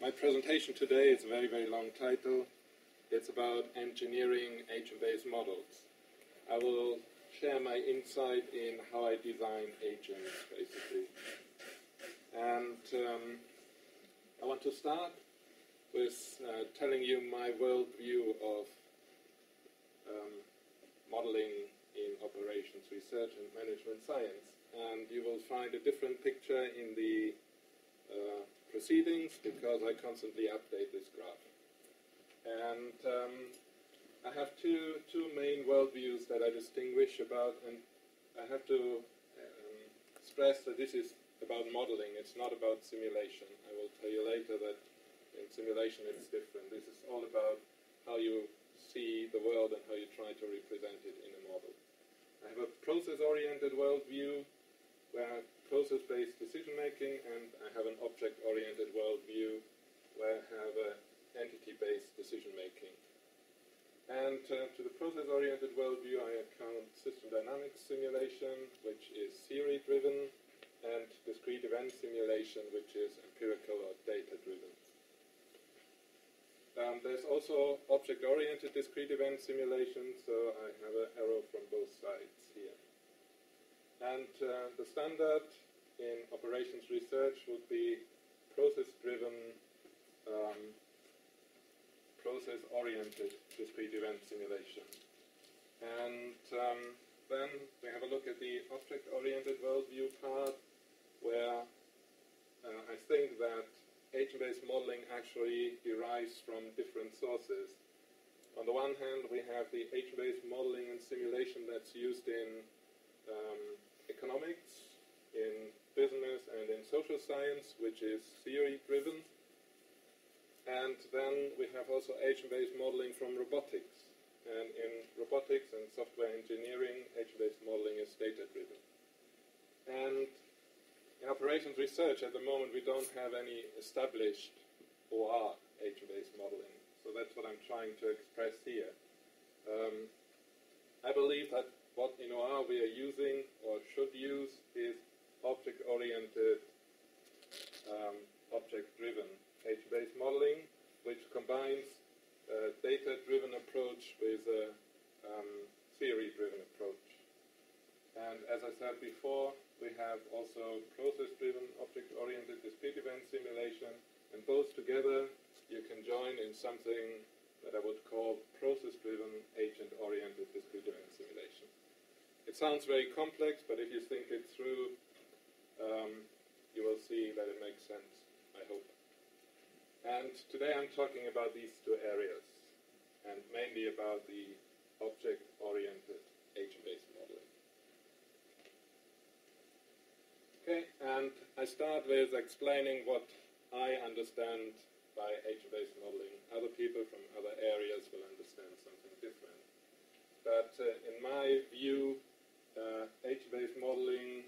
My presentation today is a very, very long title. It's about engineering agent-based models. I will share my insight in how I design agents, basically. And I want to start with telling you my worldview of modeling in operations research and management science. And you will find a different picture in the proceedings because I constantly update this graph. And I have two main worldviews that I distinguish about, and I have to stress that this is about modeling. It's not about simulation. I will tell you later that in simulation it's different. This is all about how you see the world and how you try to represent it in a model. I have a process-oriented worldview where I have process-based decision-making, and I have an object-oriented worldview where I have entity-based decision-making. And to the process-oriented worldview, I account system dynamics simulation, which is theory-driven, and discrete event simulation, which is empirical or data-driven. There's also object-oriented discrete event simulation, so I have an arrow from both sides here. And the standard in operations research would be process-driven, process-oriented discrete event simulation. And then we have a look at the object-oriented worldview part, where I think that agent-based modeling actually derives from different sources. On the one hand, we have the agent-based modeling and simulation that's used in economics, in business, and in social science, which is theory-driven. And then we have also agent-based modeling from robotics. And in robotics and software engineering, agent-based modeling is data-driven. And in operations research, at the moment, we don't have any established OR agent-based modeling. So that's what I'm trying to express here. I believe that what in OR we are using or should use is object-oriented, object-driven agent-based modeling, which combines a data-driven approach with a theory-driven approach. And as I said before, we have also process-driven, object-oriented discrete event simulation, and both together you can join in something that I would call process-driven, agent-oriented discrete event simulation. It sounds very complex, but if you think it through, you will see that it makes sense, I hope. And today I'm talking about these two areas, and mainly about the object-oriented agent-based modeling. Okay, and I start with explaining what I understand by agent-based modeling. Other people from other areas will understand something different. But in my view, agent-based modeling,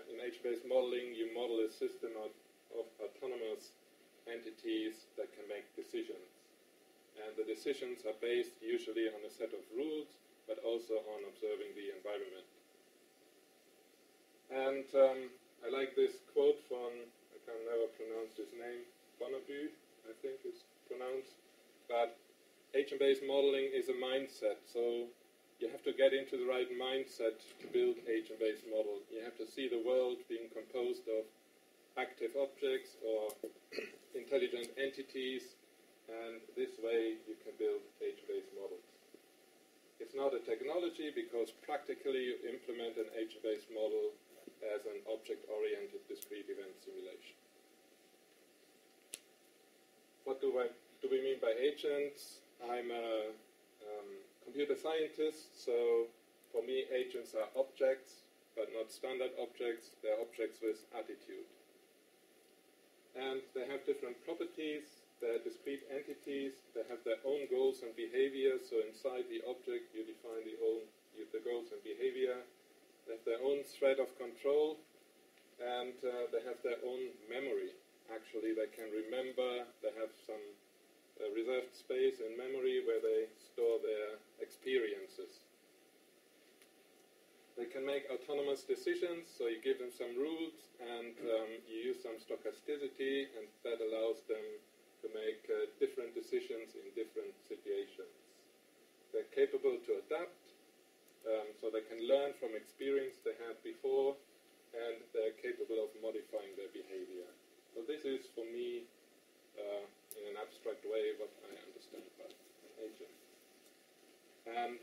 in agent-based modeling, you model a system of autonomous entities that can make decisions. And the decisions are based usually on a set of rules, but also on observing the environment. And I like this quote from, I can never pronounce his name, Bonabou, I think it's pronounced. But agent-based modeling is a mindset, so you have to get into the right mindset to build agent-based model. You have to see the world being composed of active objects or intelligent entities, and this way you can build agent-based models. It's not a technology because practically you implement an agent-based model as an object-oriented discrete event simulation. What do we mean by agents? I'm a computer scientist, so for me agents are objects, but not standard objects. They're objects with attitude. And they have different properties. They're discrete entities. They have their own goals and behavior. So inside the object, you define the goals and behavior. They have their own thread of control, and they have their own memory. Actually, they can remember. They have some reserved space in memory where they store their experiences. They can make autonomous decisions, so you give them some rules, and you use some stochasticity, and that allows them to make different decisions in different situations. They're capable to adapt, so they can learn from experience they had before, and they're capable of modifying their behavior. So this is, for me, in an abstract way, what I understand by agents. And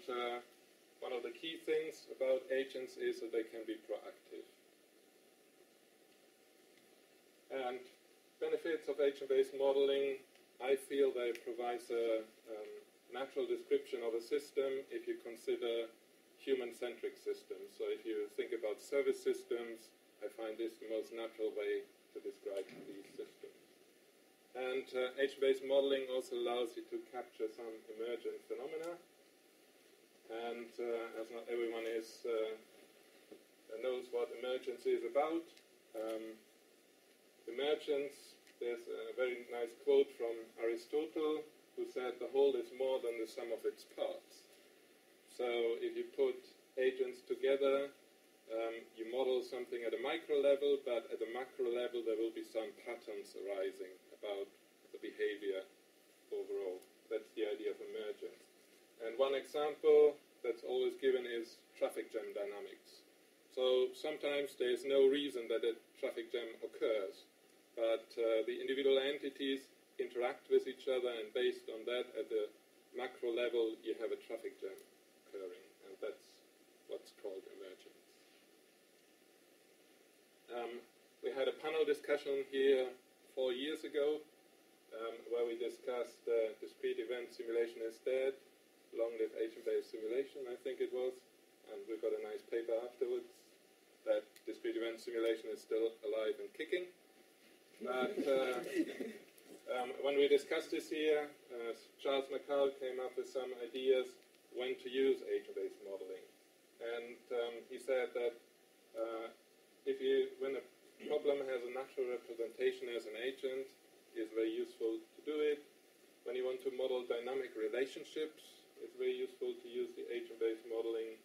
one of the key things about agents is that they can be proactive. And benefits of agent-based modeling, I feel they provide a natural description of a system if you consider human-centric systems. So if you think about service systems, I find this the most natural way to describe these systems. And agent-based modeling also allows you to capture some emergent phenomena. And as not everyone knows what emergence is about, emergence, there's a very nice quote from Aristotle, who said the whole is more than the sum of its parts. So if you put agents together, you model something at a micro level, but at a macro level there will be some patterns arising about the behavior overall. That's the idea of emergence. And one example that's always given is traffic jam dynamics. So sometimes there is no reason that a traffic jam occurs, but the individual entities interact with each other, and based on that, at the macro level, you have a traffic jam occurring, and that's what's called emergence. We had a panel discussion here 4 years ago, where we discussed discrete event simulation is dead, long-lived agent-based simulation, I think it was, and we got a nice paper afterwards that discrete event simulation is still alive and kicking. But when we discussed this here, Charles McCall came up with some ideas when to use agent-based modeling. And he said that when a problem has a natural representation as an agent, it's very useful to do it. When you want to model dynamic relationships, it's very useful to use the agent-based modeling.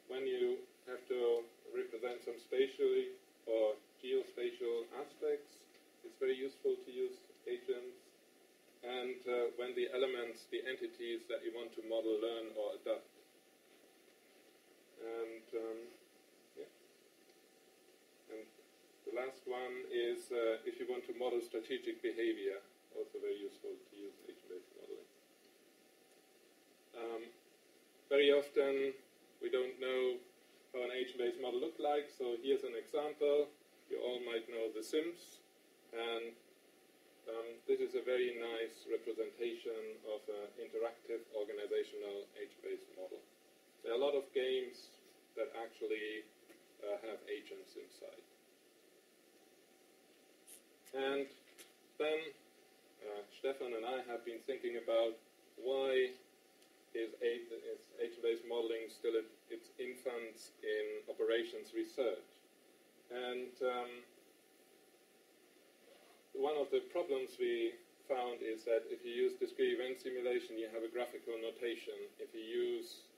When you have to represent some spatially or geospatial aspects, it's very useful to use agents. And when the elements, the entities that you want to model, learn or adapt. And and the last one is if you want to model strategic behavior, also very useful to use agent-based modeling. Very often we don't know how an agent-based model looks like, so here's an example. You all might know The Sims, and this is a very nice representation of an interactive organizational agent-based model. There are a lot of games that actually have agents inside. And then Stefan and I have been thinking about why is agent-based modeling still at its infants in operations research. And one of the problems we found is that if you use discrete event simulation, you have a graphical notation. If you use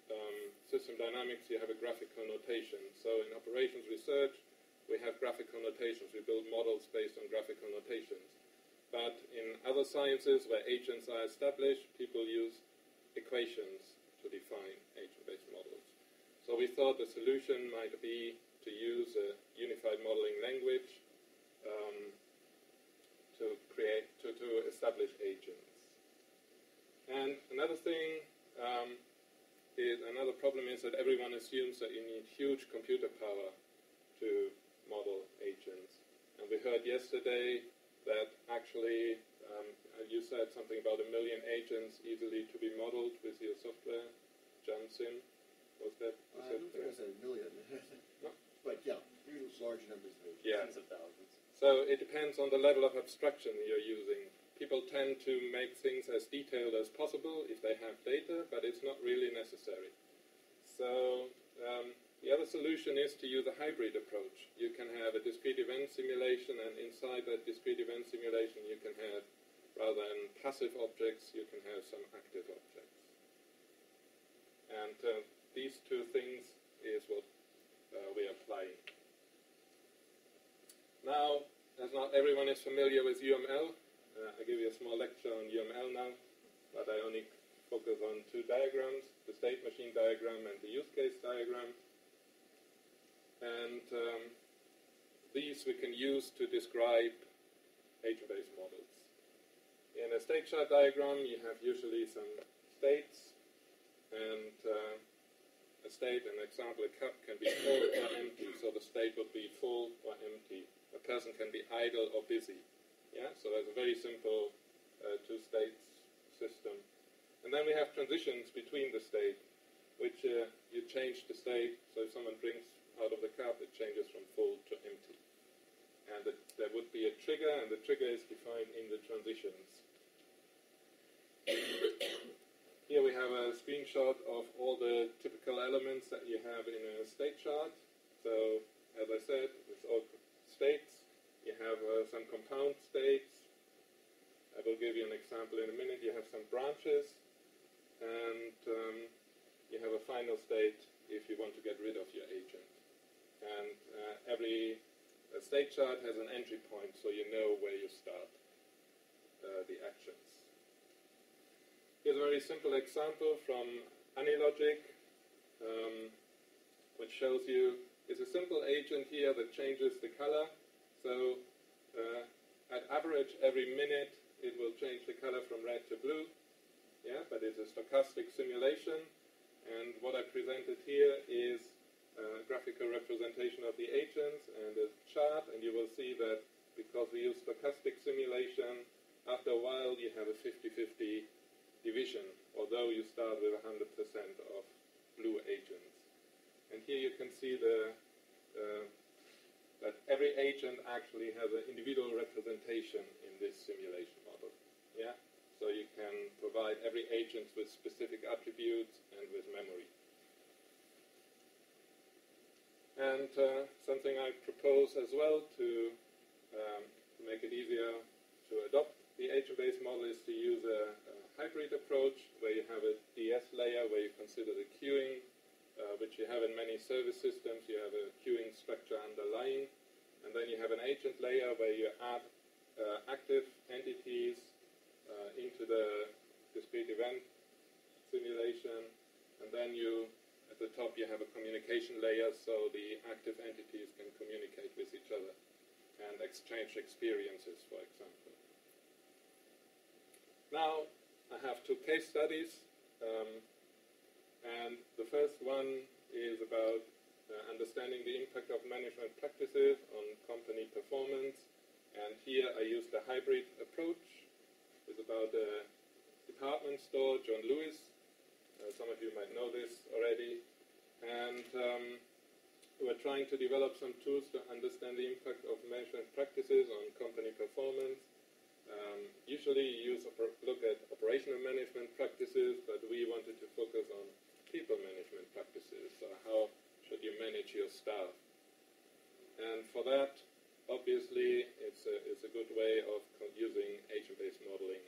system dynamics, you have a graphical notation. So in operations research, we have graphical notations. We build models based on graphical notations. But in other sciences where agents are established, people use equations to define agent-based models. So we thought the solution might be to use a unified modeling language to establish agents. And another thing another problem is that everyone assumes that you need huge computer power to model agents. And we heard yesterday that actually you said something about 1 million agents easily to be modeled with your software, JAMSIM. Was that? I don't think I said 1 million. No? But yeah, use large numbers of agents. Yeah. Tens of thousands. So it depends on the level of abstraction you're using. People tend to make things as detailed as possible if they have data, but it's not really necessary. So the other solution is to use a hybrid approach. You can have a discrete event simulation, and inside that discrete event simulation you can have, rather than passive objects, you can have some active objects. And these two things is what we are applying. Now, as not everyone is familiar with UML, I give you a small lecture on UML now, but I only focus on two diagrams, the state machine diagram and the use case diagram. And these we can use to describe agent-based models. In a state chart diagram, you have usually some states, and a state, an example, a cup can be full or empty, so the state would be full or empty. A person can be idle or busy. Yeah, so there's a very simple two-states system. And then we have transitions between the state, which you change the state, so if someone drinks out of the cup, it changes from full to empty. And there would be a trigger, and the trigger is defined in the transitions. Here we have a screenshot of all the typical elements that you have in a state chart. So, as I said, it's all states. You have some compound states. I will give you an example in a minute. You have some branches, and you have a final state if you want to get rid of your agent. And every state chart has an entry point, so you know where you start the actions. Here's a very simple example from AnyLogic, which shows you it's a simple agent here that changes the color. So at average, every minute, it will change the color from red to blue. Yeah, but it's a stochastic simulation. And what I presented here is a graphical representation of the agents and a chart. And you will see that because we use stochastic simulation, after a while, you have a 50-50 division, although you start with 100% of blue agents. And here you can see that every agent actually has an individual representation in this simulation model. Yeah? So you can provide every agent with specific attributes and with memory. And something I propose as well to make it easier to adopt the agent-based model is to use a hybrid approach where you have a DS layer where you consider the queuing, which you have in many service systems. You have a queuing structure underlying, and then you have an agent layer where you add active entities into the discrete event simulation, and then at the top you have a communication layer so the active entities can communicate with each other and exchange experiences, for example. Now, I have two case studies, and the first one is about understanding the impact of management practices on company performance, and here I used a hybrid approach. It's about a department store, John Lewis. Some of you might know this already, and we're trying to develop some tools to understand the impact of management practices on company performance. Usually you look at operational management practices, but we wanted to focus on people management practices. So how should you manage your staff? And for that, obviously, it's a good way of using agent-based modeling.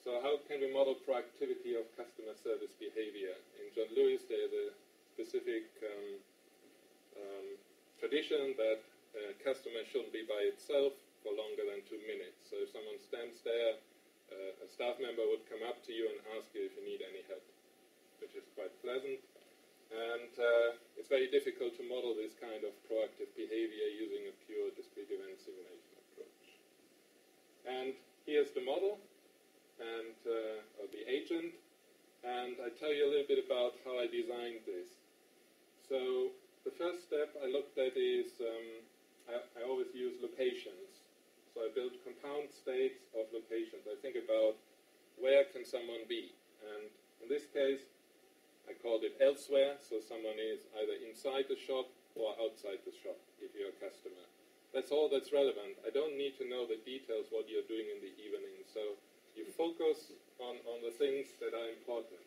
So how can we model proactivity of customer service behavior? In John Lewis, there's a specific tradition that a customer shouldn't be by itself for longer than 2 minutes. So if someone stands there, a staff member would come up to you and ask you if you need any help, which is quite pleasant. And it's very difficult to model this kind of proactive behavior using a pure discrete event simulation approach. And here's the model, and or the agent, and I tell you a little bit about how I designed this. So the first step I looked at is I always use locations. So I build compound states of locations. I think about where can someone be, and in this case I called it elsewhere, so someone is either inside the shop or outside the shop if you're a customer. That's all that's relevant. I don't need to know the details what you're doing in the evening, so you focus on the things that are important.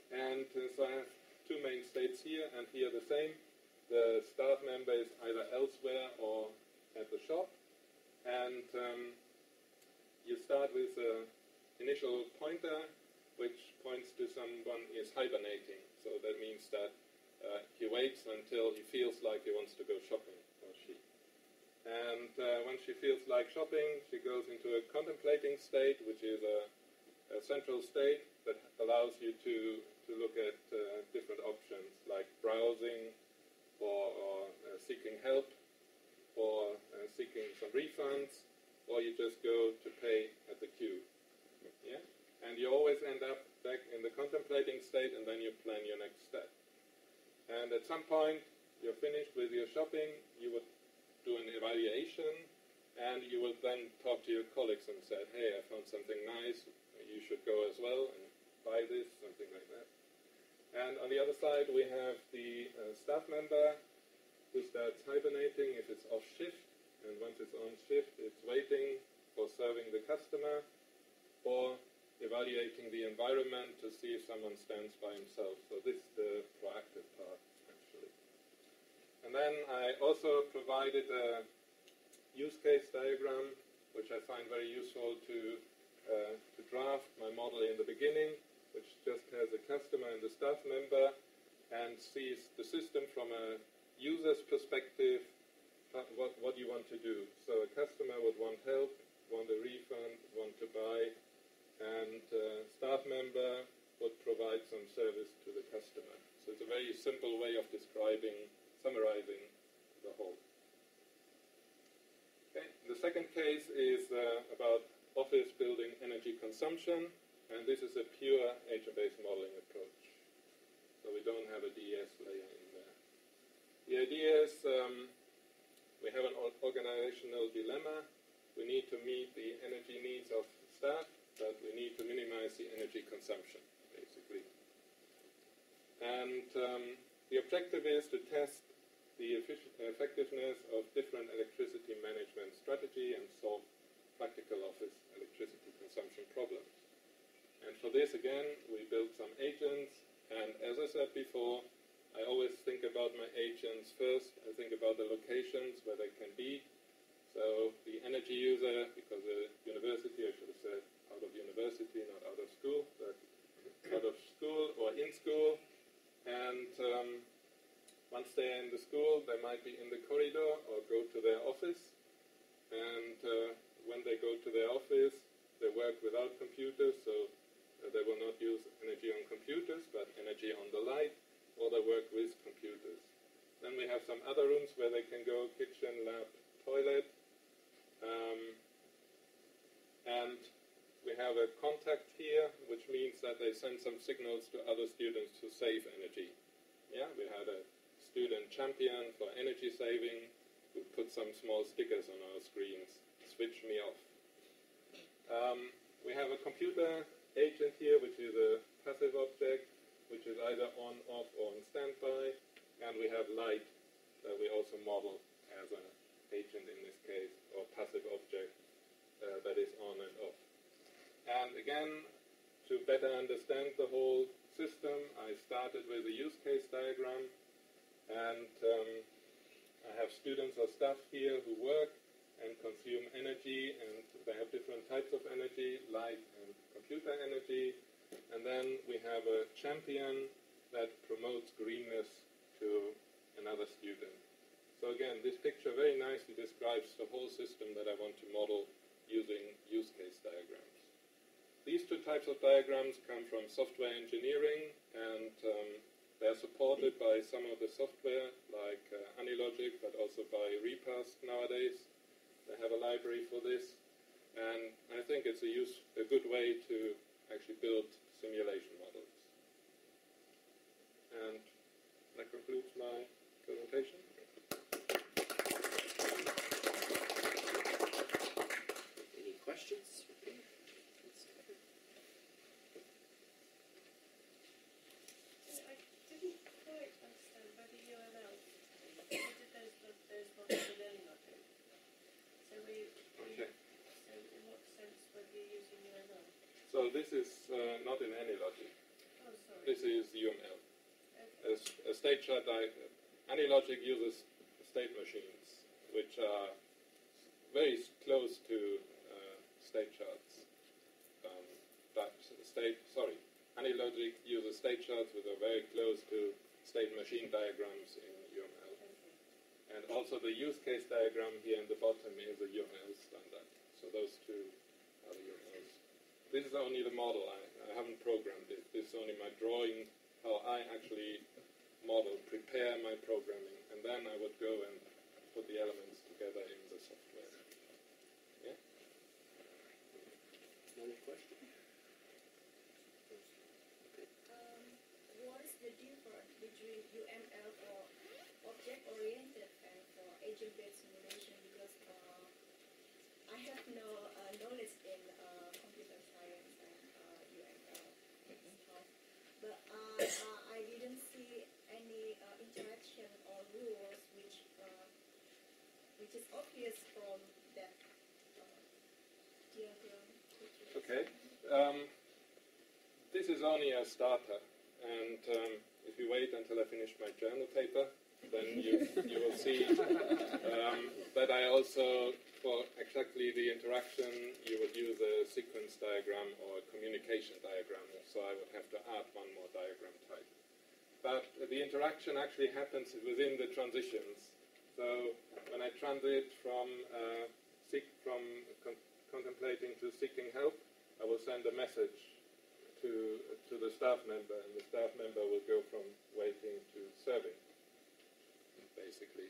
And so I have two main states here, and here the same. The staff member is either elsewhere or at the shop, and you start with an initial pointer which points to someone is hibernating. So that means that he waits until he feels like he wants to go shopping, or she. And when she feels like shopping, she goes into a contemplating state, which is a central state that allows you to look at different options, like browsing, or seeking help, or seeking some refunds, or you just go to pay at the queue. Yeah? And you always end up back in the contemplating state, and then you plan your next step. And at some point, you're finished with your shopping, you would do an evaluation, and you will then talk to your colleagues and say, hey, I found something nice, you should go as well and buy this, something like that. And on the other side, we have the staff member who starts hibernating if it's off shift, and once it's on shift, it's waiting for serving the customer, or evaluating the environment to see if someone stands by himself. So this is the proactive part, actually. And then I also provided a use case diagram, which I find very useful to draft my model in the beginning, which just has a customer and the staff member, and sees the system from a user's perspective, what you want to do. So a customer would want help, want a refund, want to buy, and staff member would provide some service to the customer. So it's a very simple way of describing, summarizing the whole. Okay. The second case is about office building energy consumption, and this is a pure agent-based modeling approach. So we don't have a DES layer in there. The idea is we have an organizational dilemma. We need to meet the energy needs of staff, but we need to minimize the energy consumption, basically. And the objective is to test the effectiveness of different electricity management strategy and solve practical office electricity consumption problems. And for this, again, we built some agents, and as I said before, I always think about my agents first. I think about the locations where they can be. So the energy user, because the university, I should have said out of university, not out of school, but out of school or in school. And once they're in the school, they might be in the corridor or go to their office. And when they go to their office, they work without computers, so they will not use energy on computers, but energy on the light, or they work with computers. Then we have some other rooms where they can go, kitchen, lab, toilet. And we have a contact here, which means that they send some signals to other students to save energy. Yeah, we had a student champion for energy saving who put some small stickers on our screens, switch me off. We have a computer agent here, which is a passive object, which is either on, off, or on standby. And we have light that we also model as an agent in this case, or passive object that is on and off. And again, to better understand the whole system, I started with a use case diagram. And I have students or staff here who work and consume energy, and they have different types of energy, light and computer energy. And then we have a champion that promotes greenness to another student. So again, this picture very nicely describes the whole system that I want to model using use case diagrams. These two types of diagrams come from software engineering, and they're supported by some of the software like Anilogic, but also by Repast nowadays. They have a library for this, and I think it's a good way to actually build simulation models. And that concludes my presentation. Any questions? I didn't quite understand by the UML. We did those models with Emergence. So Okay. so in what sense were you using UML? So this is not in Anilogic. Oh, sorry. This is UML. Okay. A state chart Anilogic uses state machines, which are very close to state charts. Anilogic uses state charts which are very close to state machine diagrams in UML. And also the use case diagram here in the bottom is a UML standard. So those two are the UMLs. This is only the model. I haven't programmed it. This is only my drawing, how I actually model, prepare my programming, and then I would go and put the elements together in the software. Yeah? Another question? What is the difference between UML for object-oriented and for agent-based simulation? Because I have no knowledge in computer science and UML stuff, but I didn't see any interaction or rules which is obvious from that diagram. Okay. This is only a starter, and if you wait until I finish my journal paper, then you will see that I also, for exactly the interaction, you would use a sequence diagram or a communication diagram, so I would have to add one more diagram type. But the interaction actually happens within the transitions. So when I transit from contemplating to seeking help, I will send a message to the staff member, and the staff member will go from waiting to serving, basically.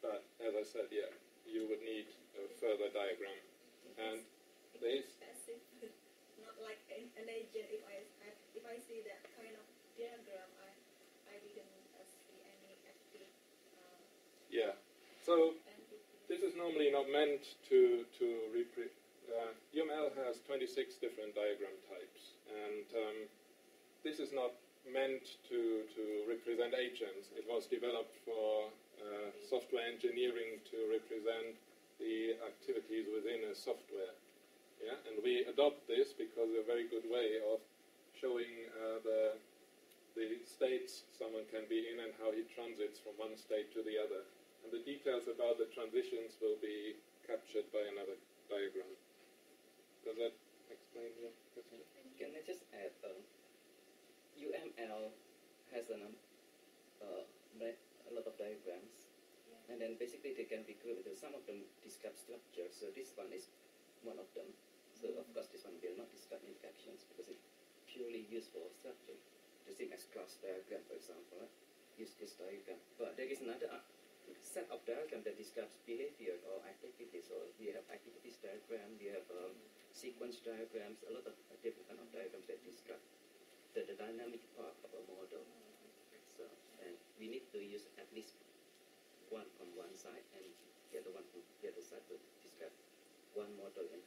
But as I said, yeah, you would need a further diagram. And this Passive, not like an agent. If I see that kind of diagram, I didn't see any active. yeah. So this is normally not meant to UML has 26 different diagram types, and this is not meant to represent agents. It was developed for software engineering to represent the activities within a software. Yeah, and we adopt this because it's a very good way of showing the states someone can be in and how he transits from one state to the other. And the details about the transitions will be captured by another diagram. Does that explain your question? Can I just add, UML has a lot of diagrams, and then basically they can be grouped. Some of them describe structure, so this one is one of them. So of course this one will not describe interactions because it's purely used for structure. The same as class diagram, for example, use case diagram. But there is another set of diagram that describes behavior or activities. So we have activities diagram, we have sequence diagrams, a lot of different kind of diagrams that describe the dynamic part of a model. So, and we need to use at least one from one side and the other one from the other side to describe one model and